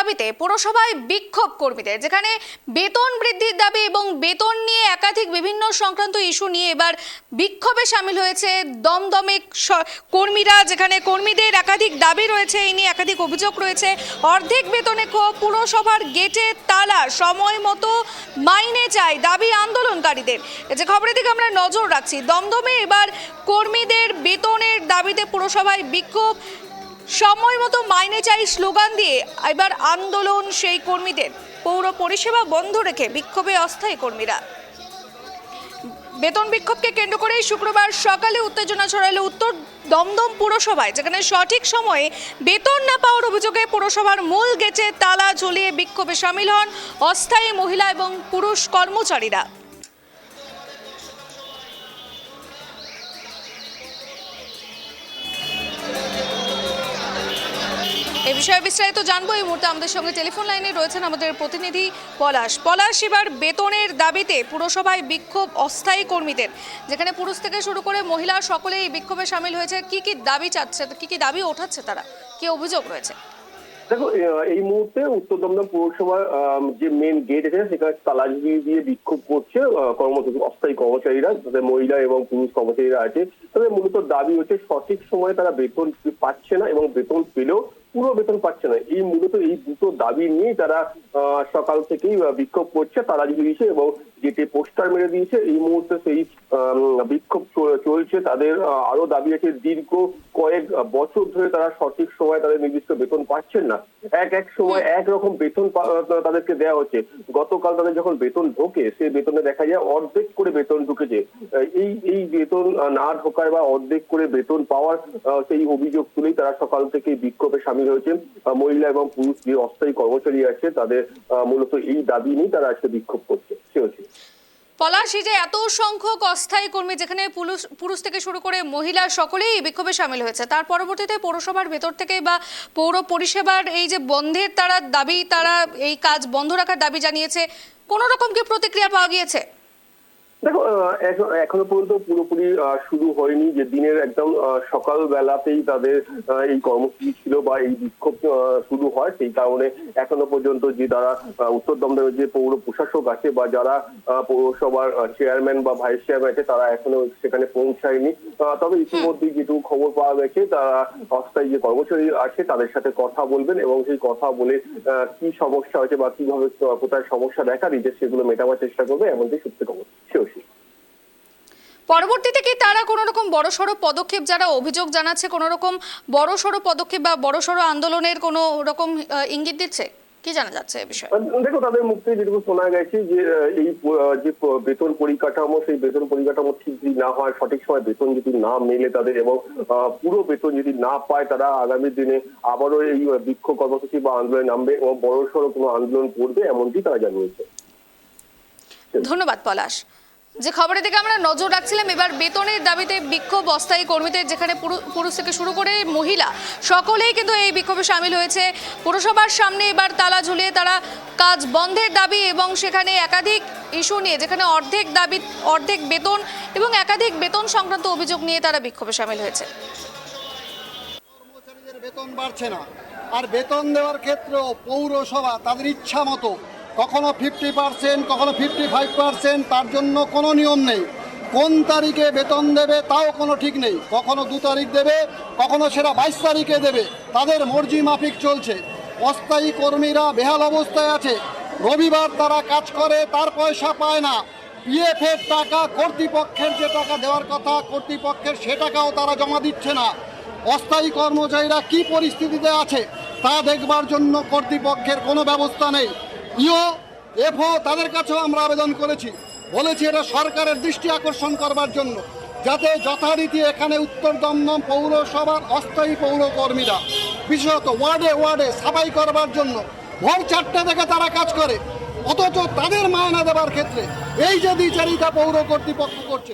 দাবিতে পুরসভায় বিক্ষোভ কর্মীদের, যেখানে বেতন বৃদ্ধির দাবি এবং বেতন নিয়ে একাধিক বিভিন্ন সংক্রান্ত ইস্যু নিয়ে এবার বিক্ষোভে সামিল হয়েছে দমদমে কর্মীরা। যেখানে কর্মীদের একাধিক দাবি রয়েছে, এই নিয়ে একাধিক অভিযোগ রয়েছে। অর্ধেক বেতনে ক্ষোভ, পুরসভার গেটে তালা, সময় মতো মাইনে চাই দাবি আন্দোলনকারীদের। যে খবরের দিকে আমরা নজর রাখছি, দমদমে এবার কর্মীদের বেতনের দাবিতে পুরসভায় বিক্ষোভ, সময় মতো মাইনে চাই স্লোগান দিয়ে এবার আন্দোলন সেই কর্মীদের। পৌর পরিষেবা বন্ধ রেখে বিক্ষোভে অস্থায়ী কর্মীরা। বেতন বিক্ষোভকে কেন্দ্র করেই শুক্রবার সকালে উত্তেজনা ছড়ালো উত্তর দমদম পুরসভায়, যেখানে সঠিক সময়ে বেতন না পাওয়ার অভিযোগে পুরসভার মূল গেটে তালা ঝুলিয়ে বিক্ষোভে সামিল হন অস্থায়ী মহিলা এবং পুরুষ কর্মচারীরা। এই বিষয়ে বিস্তারিত জানবো এই মুহূর্তে আমাদের সঙ্গে টেলিফোন লাইনে রয়েছেন আমাদের প্রতিনিধি পলাশ। এবার বেতনের দাবিতে পুরসভায় বিক্ষোভ অস্থায়ী কর্মীদের, যেখানে পুরুষ থেকে শুরু করে মহিলা সকলেই বিক্ষোভে সামিল হয়েছে। কি কি দাবি চাচ্ছে, কি কি দাবি ওঠাচ্ছে তারা, কি অভিযোগ রয়েছে? দেখো, এই মুহূর্তে উত্তর দমদম পৌরসভার যে মেন গেট আছে সেখানে তালা দিয়ে বিক্ষোভ করছে অস্থায়ী কর্মচারীরা, তাদের মহিলা এবং পুরুষ কর্মচারীরা আছে। তবে মূলত দাবি হচ্ছে সঠিক সময়ে তারা বেতন পাচ্ছে না এবং বেতন পেলেও পুরো বেতন পাচ্ছে না। এই মূলত এই দুটো দাবি নিয়েই তারা সকাল থেকেই বিক্ষোভ করছে, তালা দিয়েছে এবং যেটি পোস্টার মেরে দিয়েছে। এই মুহূর্তে সেই বিক্ষোভ চলছে। তাদের আরো দাবি আছে, দীর্ঘ কয়েক বছর ধরে তারা সঠিক সময় তাদের নির্দিষ্ট বেতন পাচ্ছেন না। এক সময় একরকম বেতন তাদেরকে দেওয়া হচ্ছে। গতকাল তাদের যখন বেতন ঢোকে, সেই বেতনে দেখা যায় অর্ধেক করে বেতন ঢুকেছে। এই বেতন না ঢোকায় বা অর্ধেক করে বেতন পাওয়ার সেই অভিযোগ তুলেই তারা সকাল থেকে বিক্ষোভে সামিল হয়েছে। মহিলা এবং পুরুষ যে অস্থায়ী কর্মচারী আছে তাদের মূলত এই দাবি নিয়ে তারা আজকে বিক্ষোভ করছে। পলাশ, এই যে এত সংখ্যক অস্থায়ী কর্মী, যেখানে পুরুষ থেকে শুরু করে মহিলা সকলেই বিক্ষোভে সামিল হয়েছে, তার পরবর্তীতে পৌরসভার ভেতর থেকে বা পৌর পরিষেবার এই যে বন্ধের দাবি, তারা এই কাজ বন্ধ রাখার দাবি জানিয়েছে, কোনো রকম কি প্রতিক্রিয়া পাওয়া গিয়েছে? দেখো, এখনো পর্যন্ত পুরোপুরি শুরু হয়নি। যে দিনের একদম সকাল বেলাতেই তাদের এই কর্মসূচি ছিল বা এই বিক্ষোভ শুরু হয়, সেই কারণে এখনো পর্যন্ত যে তারা উত্তর দমদমের যে পৌর প্রশাসক আছে বা যারা পৌরসভার চেয়ারম্যান বা ভাইস চেয়ারম্যান আছে তারা এখনো সেখানে পৌঁছায়নি। তবে ইতিমধ্যে যেটুকু খবর পাওয়া গেছে, তারা অস্থায়ী যে কর্মচারী আছে তাদের সাথে কথা বলবেন এবং সেই কথা বলে কি সমস্যা হয়েছে বা কিভাবে কোথায় সমস্যা দেখা দিচ্ছে সেগুলো মেটাবার চেষ্টা করবে, এমনটি সত্যি খবর। পরবর্তীতে কি তারা কোনো রকম বড়সড় পদক্ষেপ, যারা অভিযোগ জানাচ্ছে, কোনো রকম বড়সড় পদক্ষেপ বা বড়সড় আন্দোলনের কোনো রকম ইঙ্গিত দিচ্ছে? কি জানা যাচ্ছে এই বিষয়ে? দেখো, তাদের মুখ থেকে যেটুকু শোনা গেছে যে এই যে বেতন পরিকাঠামো, সেই বেতন পরিকাঠামো ঠিক যদি না হয়, সঠিক সময় বেতন যদি না মেলে তাদের এবং পুরো বেতন যদি না পায়, তারা আগামী দিনে আবারও এই বিক্ষোভ কর্মসূচি বা আন্দোলনে নামবে এবং বড়সড় কোনো আন্দোলন করবে, এমনটি তারা জানিয়েছে। ধন্যবাদ পলাশ। যে খবরের দিকে আমরা নজর রাখছিলাম, এবার বেতনের দাবিতে বিক্ষোভ অস্থায়ী কর্মীদের, যেখানে পুরুষ থেকে শুরু করে মহিলা সকলেই কিন্তু এই বিক্ষোভে সামিল হয়েছে। পুরসভার সামনে এবার তালা ঝুলিয়ে তারা কাজ বন্ধের দাবি এবং সেখানে একাধিক ইস্যু নিয়ে, যেখানে অর্ধেক বেতন এবং একাধিক বেতন সংক্রান্ত অভিযোগ নিয়ে তারা বিক্ষোভে সামিল হয়েছে। কর্মচারীদের বেতন বাড়ছে না, আর বেতন দেওয়ার ক্ষেত্রেও পৌরসভা তাদের ইচ্ছা মতো কখনো 50%, কখনো 55%, তার জন্য কোনো নিয়ম নেই। কোন তারিখে বেতন দেবে তাও কোনো ঠিক নেই। কখনো 2 তারিখ দেবে, কখনো সেটা 22 তারিখে দেবে। তাদের মর্জি মাফিক চলছে। অস্থায়ী কর্মীরা বেহাল অবস্থায় আছে। রবিবার তারা কাজ করে, তার পয়সা পায় না। পিএফের টাকা, কর্তৃপক্ষের যে টাকা দেওয়ার কথা কর্তৃপক্ষের, সে টাকাও তারা জমা দিচ্ছে না। অস্থায়ী কর্মচারীরা কি পরিস্থিতিতে আছে তা দেখবার জন্য কর্তৃপক্ষের কোনো ব্যবস্থা নেই। এফও তাদের কাছেও আমরা আবেদন করেছি, বলেছি এটা সরকারের দৃষ্টি আকর্ষণ করবার জন্য, যাতে যথারীতি এখানে উত্তর দমদম পৌরসভার অস্থায়ী পৌরকর্মীরা বিশেষত ওয়ার্ডে সাফাই করবার জন্য ভোর 4টা থেকে তারা কাজ করে, অথচ তাদের মায়না দেবার ক্ষেত্রে এই যে দ্বিচারিতা পৌর কর্তৃপক্ষ করছে।